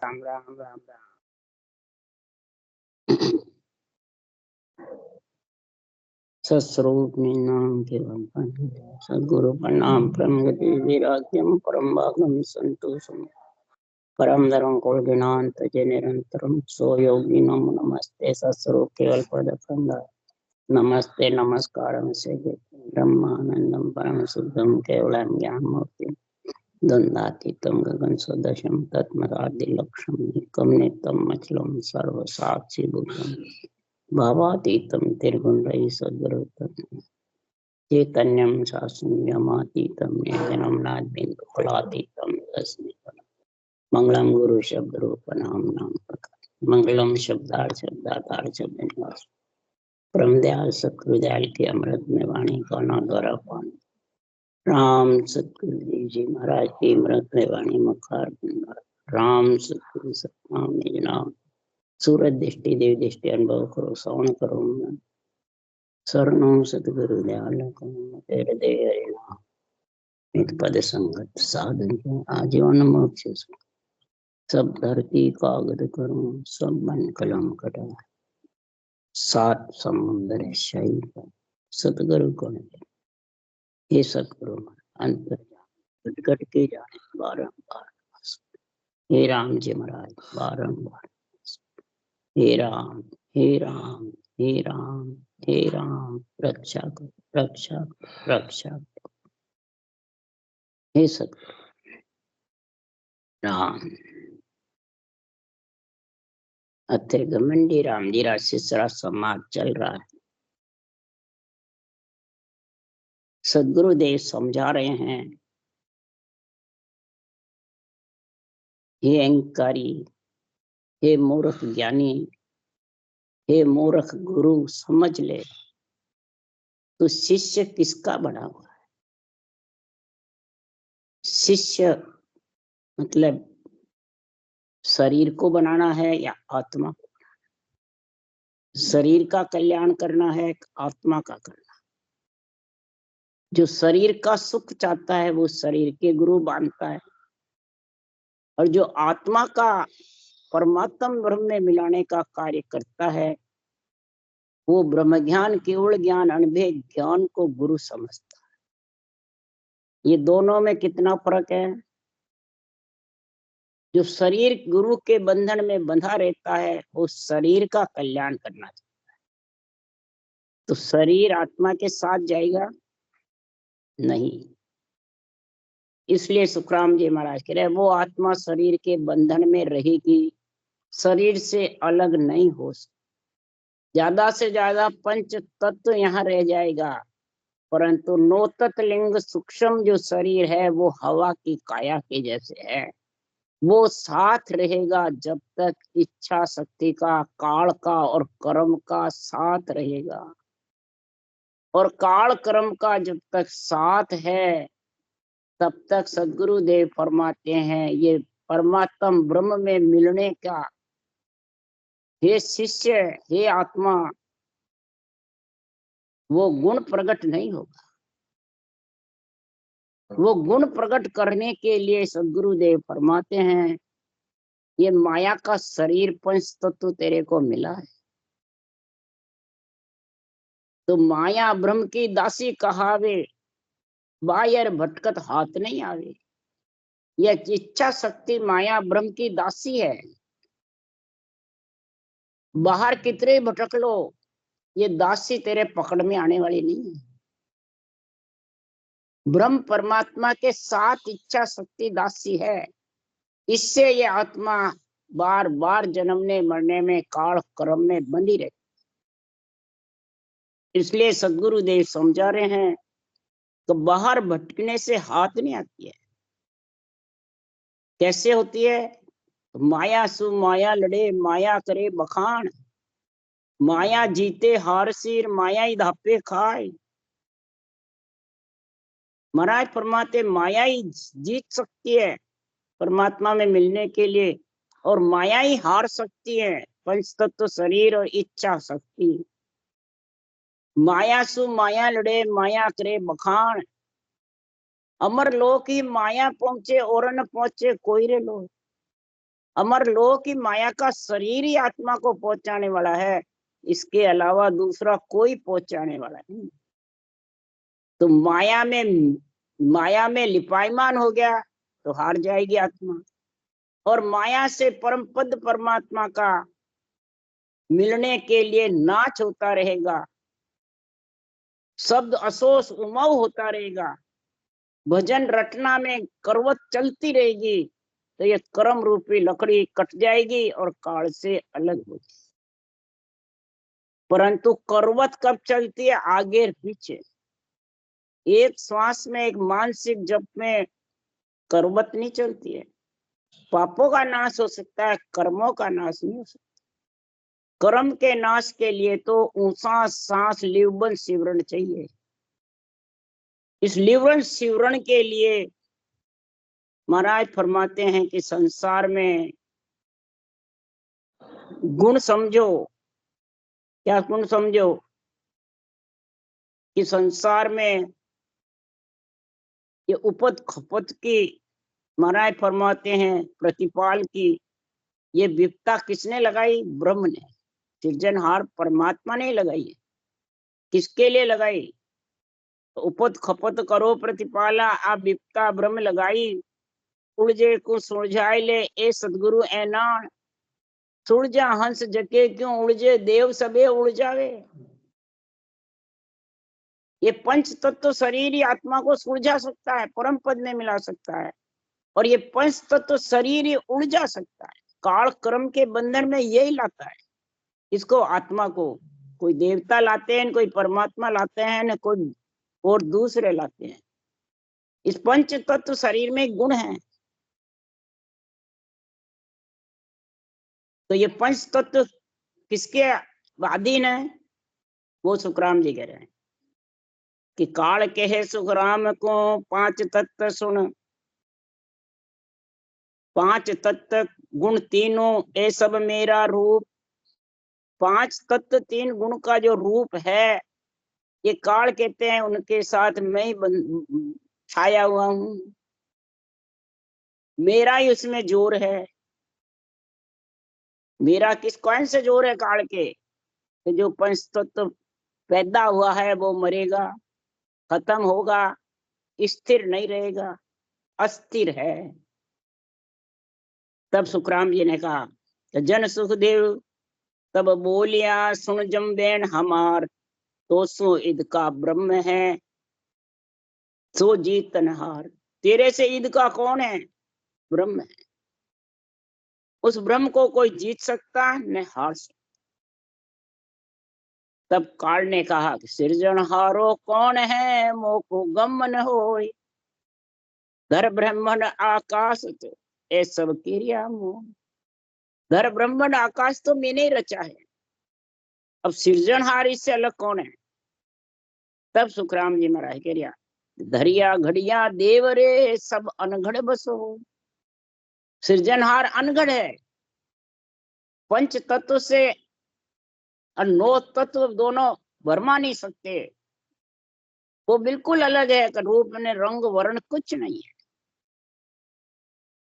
राम राम राम राम। सस्वरूप नाम केवल सद्गुरु प्रणाम परम गति विराग्यम परम भागम संतोषम परम धर्म को ज्ञात जे निरंतरम सो योगी नमो नमस्ते सस्वरूप केवल पद नमस्ते नमस्कार से ब्रह्मानंदम परम शुद्धम केवलम ज्ञान मूर्ति द्वंद्वातीतम गगन सदृशम तत्मदादिलक्षम निकम नित्यम मचलम सर्व साक्षी भूषम भावातीतम तिर्गुण रही सद्गुरुतम चैतन्यम शास्त्रमातीतम निर्जनम नाद बिंदु फलातीतम तस्मै मंगलम गुरु शब्द रूप नाम नाम प्रकार मंगलम शब्दार्थ शब्द परम दयाल सत्कृदयाल की अमृत में वाणी का ना द्वारा पान राम सतगुरु जी महाराज की अमृत में वाणी मखार राम सतगुरु सतनाम निज नाम सूरत दृष्टि देव दृष्टि अनुभव करो श्रवण करो शरणों सतगुरु दयाल तेरे दे हरिनाम नित पद संगत साधन आजीवन मोक्ष सब धरती कागद करूं सब मन कलम कटा सात समुद्र शाही सतगुरु को ये सतगुरु अंतर घट के जाने बारंबार हे राम जी महाराज बारंबार हे राम हे राम हे राम हे राम रक्षा करो रक्षा रक्षा हे सतगुरु राम अथे घमंडी राम जी सिसरा समाज चल रहा है। सदगुरुदेव समझा रहे हैं हे अहंकारी हे मूर्ख ज्ञानी हे मूर्ख गुरु समझ ले तो शिष्य किसका बना हुआ है। शिष्य मतलब शरीर को बनाना है या आत्मा को, शरीर का कल्याण करना है आत्मा का करना। जो शरीर का सुख चाहता है वो शरीर के गुरु मानता है और जो आत्मा का परमात्म ब्रह्म में मिलाने का कार्य करता है वो ब्रह्म ज्ञान केवल ज्ञान अनुभेद ज्ञान को गुरु समझता है। ये दोनों में कितना फर्क है। जो शरीर गुरु के बंधन में बंधा रहता है वो शरीर का कल्याण करना चाहता है तो शरीर आत्मा के साथ जाएगा नहीं। इसलिए सुखराम जी महाराज कह रहे वो आत्मा शरीर के बंधन में रहेगी, शरीर से अलग नहीं हो सकती। ज्यादा से ज्यादा पंच तत्व यहाँ रह जाएगा परंतु नौ तत्व लिंग सूक्ष्म जो शरीर है वो हवा की काया के जैसे है। वो साथ रहेगा जब तक इच्छा शक्ति का काल का और कर्म का साथ रहेगा और काल कर्म का जब तक साथ है तब तक सद्गुरुदेव फरमाते हैं ये परमात्म ब्रह्म में मिलने का हे शिष्य हे आत्मा वो गुण प्रकट नहीं होगा। वो गुण प्रकट करने के लिए सद्गुरुदेव फरमाते हैं ये माया का शरीर पंच तत्व तेरे को मिला है तो माया ब्रह्म की दासी कहावे बायर भटकत हाथ नहीं आवे। यह इच्छा शक्ति माया ब्रह्म की दासी है। बाहर कितने भटक लो ये दासी तेरे पकड़ में आने वाली नहीं है। ब्रह्म परमात्मा के साथ इच्छा शक्ति दासी है। इससे ये आत्मा बार बार जन्मने मरने में काल कर्म में बंधी रहती। इसलिए सद्गुरुदेव समझा रहे हैं तो बाहर भटकने से हाथ नहीं आती है। कैसे होती है। माया सु माया लड़े माया करे बखान माया जीते हार सिर माया ही धापे खाए। महाराज फरमाते माया ही जीत सकती है परमात्मा में मिलने के लिए और माया ही हार सकती है पंच तत्व शरीर और इच्छा शक्ति। माया सु माया लड़े माया करे बखान अमर लोक ही माया पहुंचे और न पहुंचे कोई रे लोग। अमर लोह की माया का शरीर ही आत्मा को पहुंचाने वाला है, इसके अलावा दूसरा कोई पहुंचाने वाला नहीं। तो माया में लिपायमान हो गया तो हार जाएगी आत्मा, और माया से परम पद परमात्मा का मिलने के लिए नाच होता रहेगा, शब्द असोस उमव होता रहेगा, भजन रटना में करवत चलती रहेगी, तो ये कर्म रूपी लकड़ी कट जाएगी और काल से अलग हो जाएगी। परंतु करवत कब चलती है? आगे पीछे। एक श्वास में, एक मानसिक जप में करवत नहीं चलती है। पापों का नाश हो सकता है, कर्मों का नाश नहीं हो सकता। कर्म के नाश के लिए तो ऊंचा सांस लिवबन सिवरण चाहिए। इस लिवरण सिवरण के लिए महाराज फरमाते हैं कि संसार में गुण समझो। क्या गुण समझो? कि संसार में ये उपद खपत की महाराज फरमाते हैं प्रतिपाल की, ये विपता किसने लगाई? ब्रह्म ने, सृजनहार परमात्मा ने लगाई है। किसके लिए लगाई? तो उपद खपत करो प्रतिपाला, आप विपता ब्रह्म लगाई। उड़जे को सुलझाए ले ए सदगुरु ऐनान, सुलझा हंस जके क्यों उड़जे, देव सबे उड़ जावे। ये पंच तत्व शरीर ही आत्मा को सुलझा सकता है, परम पद में मिला सकता है, और ये पंच तत्व शरीर ही उड़ जा सकता है। काल कर्म के बंधन में यही लाता है इसको, आत्मा को। कोई देवता लाते हैं, कोई परमात्मा लाते हैं, न कोई और दूसरे लाते हैं। इस पंच तत्व शरीर में गुण है। तो ये पंच तत्व किसके अधीन है? वो सुखराम जी कह रहे हैं कि काल कहे सुखराम को पांच तत्व सुन, पांच तत्व गुण तीनों ए सब मेरा रूप। पांच तत्व तीन गुण का जो रूप है, ये काल कहते हैं, उनके साथ मैं ही छाया हुआ हूं, मेरा ही उसमें जोर है। मेरा किस कौन से जोर है काल के? कि जो पंच तत्व पैदा हुआ है वो मरेगा, खत्म होगा, स्थिर नहीं रहेगा, अस्थिर है। तब सुखराम जी ने कहा, जन सुखदेव तब बोलिया, सुन जमबैन हमार, तो सो ईद का ब्रह्म है, सो जीतनहार। तेरे से ईद का कौन है? ब्रह्म है। उस ब्रह्म को कोई जीत सकता न हार सकता। तब काल ने कहा कि सृजनहारो कौन है, मोको गम न होय, धर ब्रह्मण आकाश तो ए सब क्रिया मोह। धर ब्रह्मण आकाश तो मैंने ही रचा है, अब सृजनहार इससे अलग कौन है? तब सुखराम जी महाराज कह रिया, धरिया घड़िया देव रे सब अनघड़ बसो। सृजनहार अनघड़ है, पंच तत्व से नौ तत्व दोनों भरमा नहीं सकते। वो बिल्कुल अलग है, रूप में रंग वर्ण कुछ नहीं है।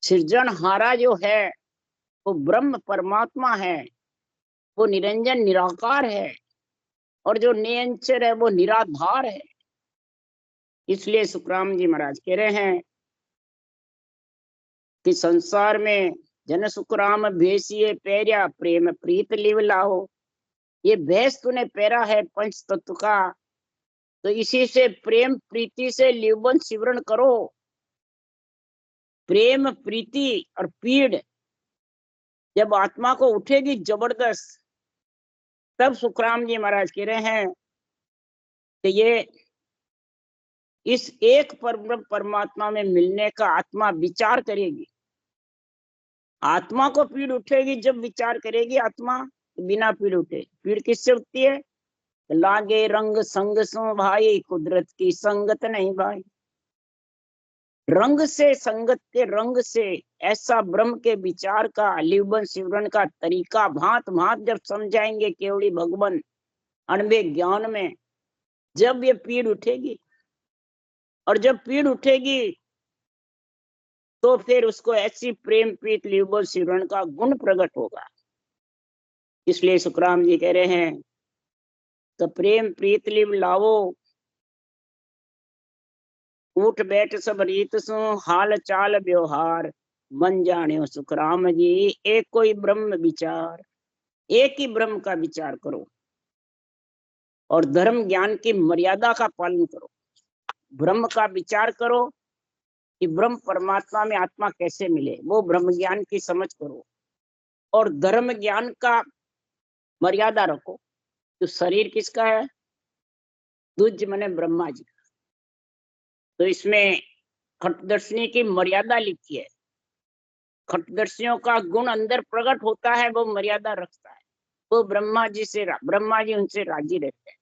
सृजनहारा जो है वो ब्रह्म परमात्मा है, वो निरंजन निराकार है, और जो निरंतर है वो निराधार है। इसलिए सुखराम जी महाराज कह रहे हैं कि संसार में जन सुखराम भेसिए पैरिया, प्रेम प्रीत लिव लाहो। ये भेष तूने पैरा है पंच तत्व का, तो इसी से प्रेम प्रीति से लिवन सिवरण करो। प्रेम प्रीति और पीड़ जब आत्मा को उठेगी जबरदस्त, तब सुखराम जी महाराज कह रहे हैं कि ये इस एक परमात्मा में मिलने का आत्मा विचार करेगी। आत्मा को पीड़ उठेगी जब विचार करेगी आत्मा, बिना पीड़ उठे। पीड़ किससे उठती है? लागे रंग संग सो भाई, कुदरत की संगत नहीं भाई। रंग से, संगत के रंग से, ऐसा ब्रह्म के विचार का, लिवन सिवरण का तरीका भांत भांत जब समझाएंगे केवड़ी भगवान अणबे ज्ञान में, जब ये पीड़ उठेगी। और जब पीड़ उठेगी तो फिर उसको ऐसी प्रेम प्रीत लिवबोल सिमरन का गुण प्रकट होगा। इसलिए सुखराम जी कह रहे हैं तो प्रेम प्रीत लिव लावो, उठ बैठ सब रीत सु, हाल चाल व्यवहार, मन जाने सुखराम जी एक कोई ब्रह्म विचार। एक ही ब्रह्म का विचार करो और धर्म ज्ञान की मर्यादा का पालन करो। ब्रह्म का विचार करो कि ब्रह्म परमात्मा में आत्मा कैसे मिले, वो ब्रह्म ज्ञान की समझ करो और धर्म ज्ञान का मर्यादा रखो। तो शरीर किसका है? दुज मने ब्रह्मा जी का। तो इसमें खटदर्शनी की मर्यादा लिखी है। खटदर्शियों का गुण अंदर प्रकट होता है, वो मर्यादा रखता है। वो ब्रह्मा जी उनसे राजी रहते हैं।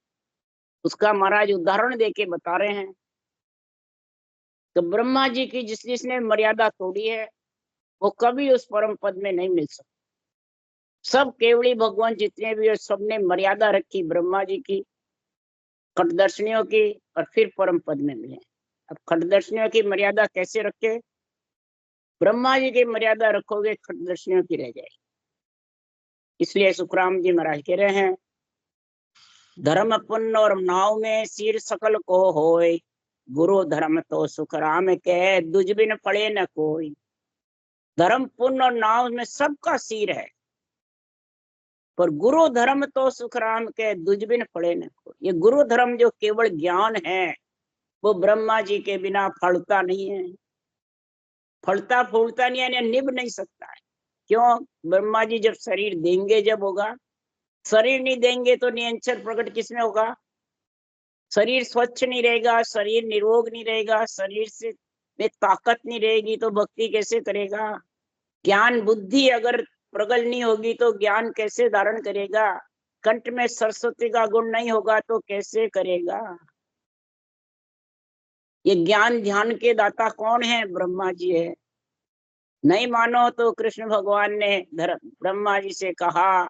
उसका महाराज उदाहरण देके बता रहे हैं। तो ब्रह्मा जी की जिसने मर्यादा तोड़ी है वो कभी उस परम पद में नहीं मिल सकता। सब केवड़ी भगवान जितने भी है सबने मर्यादा रखी ब्रह्मा जी की, खटदर्शनियों की, और फिर परम पद में मिले। अब खटदर्शनियों की मर्यादा कैसे रखे? ब्रह्मा जी की मर्यादा रखोगे खटदर्शनियों की रह जाएगी। इसलिए सुखराम जी महाराज कह रहे हैं धर्म पुण्य और नाव में सिर सकल को होय, गुरु धर्म तो सुखराम के दुज बिन पड़े न कोई। धर्म पुण्य और नाव में सबका सिर है, पर गुरु धर्म तो सुखराम के दुज बिन पड़े न कोई। ये गुरु धर्म जो केवल ज्ञान है वो ब्रह्मा जी के बिना फलता नहीं है, फलता फूलता नहीं है, निभ नहीं सकता है। क्यों? ब्रह्मा जी जब शरीर देंगे जब होगा, शरीर नहीं देंगे तो निरंतर प्रकट किसमें होगा? शरीर स्वच्छ नहीं रहेगा, शरीर निरोग नहीं रहेगा, शरीर से में ताकत नहीं रहेगी तो भक्ति कैसे करेगा? ज्ञान बुद्धि अगर प्रगल नहीं होगी तो ज्ञान कैसे धारण करेगा? कंठ में सरस्वती का गुण नहीं होगा तो कैसे करेगा? ये ज्ञान ध्यान के दाता कौन है? ब्रह्मा जी है। नहीं मानो तो कृष्ण भगवान ने ब्रह्मा जी से कहा,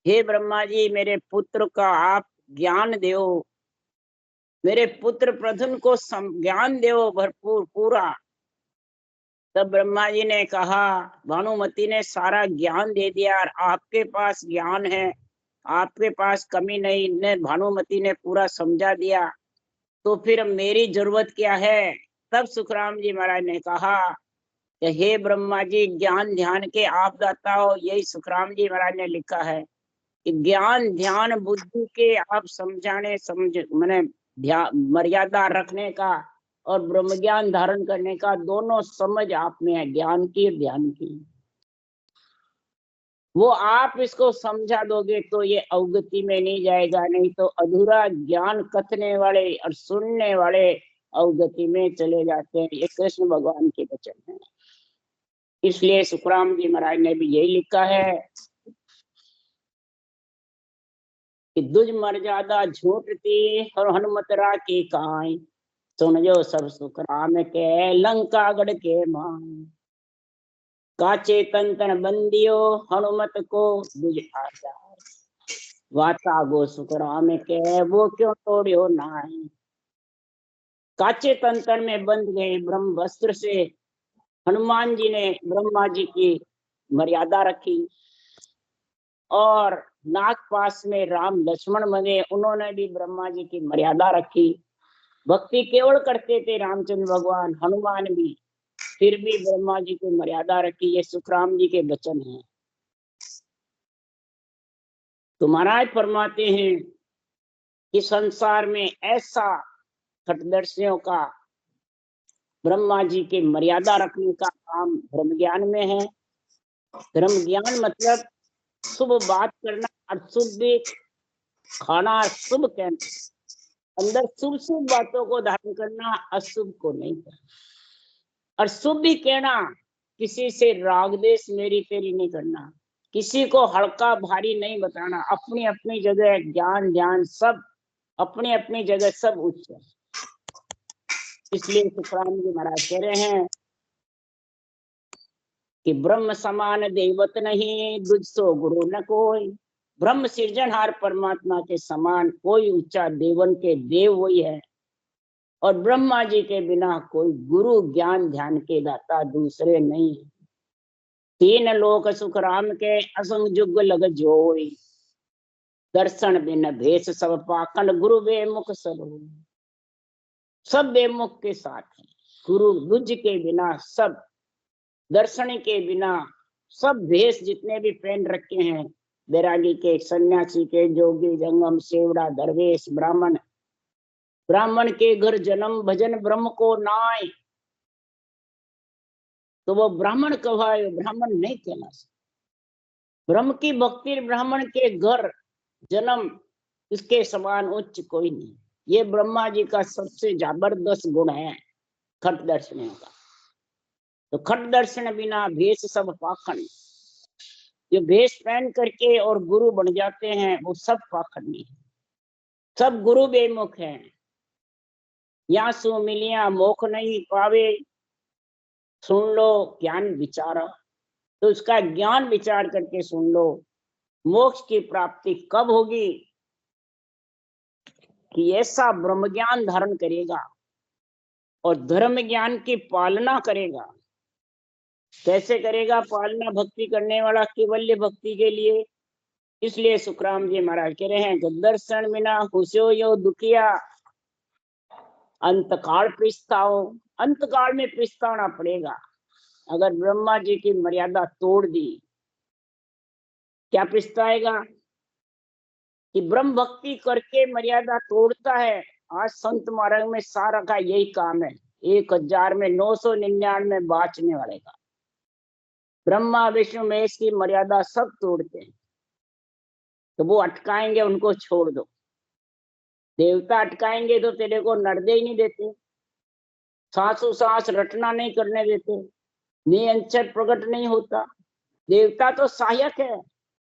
हे ब्रह्मा जी मेरे पुत्र का आप ज्ञान दो, मेरे पुत्र प्रधुन को ज्ञान दो भरपूर पूरा। तब ब्रह्मा जी ने कहा, भानुमति ने सारा ज्ञान दे दिया और आपके पास ज्ञान है, आपके पास कमी नहीं, ने भानुमति ने पूरा समझा दिया, तो फिर मेरी जरूरत क्या है? तब सुखराम जी महाराज ने कहा कि हे ब्रह्मा जी दयान ध्यान के आप दाता हो। यही सुखराम जी महाराज ने लिखा है कि ज्ञान ध्यान बुद्धि के आप समझाने समझ मैंने मर्यादा रखने का और ब्रह्म ज्ञान धारण करने का दोनों समझ आप में है, ज्ञान की और ध्यान की। वो आप इसको समझा दोगे तो ये अवगति में नहीं जाएगा, नहीं तो अधूरा ज्ञान कथने वाले और सुनने वाले अवगति में चले जाते हैं। ये कृष्ण भगवान के वचन है। इसलिए सुखराम जी महाराज ने भी यही लिखा है कि दुज मर्यादा झूठती और हनुमत रा की काई, सुन जो सब सुखराम के लंका गढ़ के मान। काचे तंतन बंदियो हनुमत को दुज आचार, वाता गो सुखराम के वो क्यों तोड़ियो नाई। काचे तंतन में बंद गए ब्रह्म वस्त्र से हनुमान जी ने ब्रह्मा जी की मर्यादा रखी, और नागपास में राम लक्ष्मण बने, उन्होंने भी ब्रह्मा जी की मर्यादा रखी। भक्ति केवल करते थे रामचंद्र भगवान, हनुमान भी, फिर भी ब्रह्मा जी की मर्यादा रखी। ये सुखराम जी के वचन हैं। तो महाराज फरमाते हैं कि संसार में ऐसा खटदर्शियों का ब्रह्मा जी के मर्यादा रखने का काम धर्म ज्ञान में है। धर्म ज्ञान मतलब शुभ बात करना और शुभ खाना, शुभ कहना, अंदर शुभ शुभ बातों को धारण करना, अशुभ को नहीं करना। और शुभ भी कहना, किसी से राग देश मेरी तेरी नहीं करना, किसी को हल्का भारी नहीं बताना। अपनी अपनी जगह ज्ञान ध्यान सब अपनी अपनी जगह सब उच्च है। इसलिए सुखराम जी महाराज कह रहे हैं कि ब्रह्म समान देवत नहीं, दुज सो गुरु न कोई। ब्रह्म सृजनहार परमात्मा के समान कोई ऊंचा देवन के देव वही है। और ब्रह्मा जी के बिना कोई गुरु ज्ञान ध्यान के दाता दूसरे नहीं। तीन लोक सुख राम के असंग जुग लग जोई, दर्शन बिन भेष सब पाखंड गुरु बेमुख सब होई। सब बेमुख के साथ है, गुरु बुझ के बिना सब, दर्शन के बिना सब, भेष जितने भी पहन रखे हैं, बैरागी के, सन्यासी के, जोगी, जंगम, सेवड़ा, दरवेश, ब्राह्मण, ब्राह्मण के घर जन्म भजन ब्रह्म को नाय, तो वो ब्राह्मण कहवाए, ब्राह्मण नहीं कहना सकता। ब्रह्म की भक्ति ब्राह्मण के घर जन्म, इसके समान उच्च कोई नहीं। ये ब्रह्मा जी का सबसे जबरदस्त गुण है खट दर्शन का। तो खट दर्शन बिना भेष सब पाखंड, जो भेष पहन करके और गुरु बन जाते हैं वो सब पाखंडी है, सब गुरु बेमुख हैं। या सु मिलिया मोख नहीं पावे, सुन लो ज्ञान विचारा। तो उसका ज्ञान विचार करके सुन लो, मोक्ष की प्राप्ति कब होगी कि ऐसा ब्रह्म ज्ञान धारण करेगा और धर्म ज्ञान की पालना करेगा। कैसे करेगा पालना? भक्ति करने वाला केवल्य भक्ति के लिए। इसलिए सुखराम जी महाराज कह रहे हैं, दर्शन बिना खुशियो यो दुखिया, अंतकाल पछताओ। अंतकाल में पछताना पड़ेगा। अगर ब्रह्मा जी की मर्यादा तोड़ दी, क्या पछताएगा? कि ब्रह्म भक्ति करके मर्यादा तोड़ता है। आज संत मार्ग में सारा का यही काम है, 1000 में 999 बाँचने वाले का। ब्रह्मा विष्णु महेश की मर्यादा सब तोड़ते हैं, तो वो अटकाएंगे, उनको छोड़ दो। देवता अटकाएंगे तो तेरे को नर्दे ही नहीं देते, सांसों सांस रटना नहीं करने देते, नियंचर प्रकट नहीं होता। देवता तो सहायक है,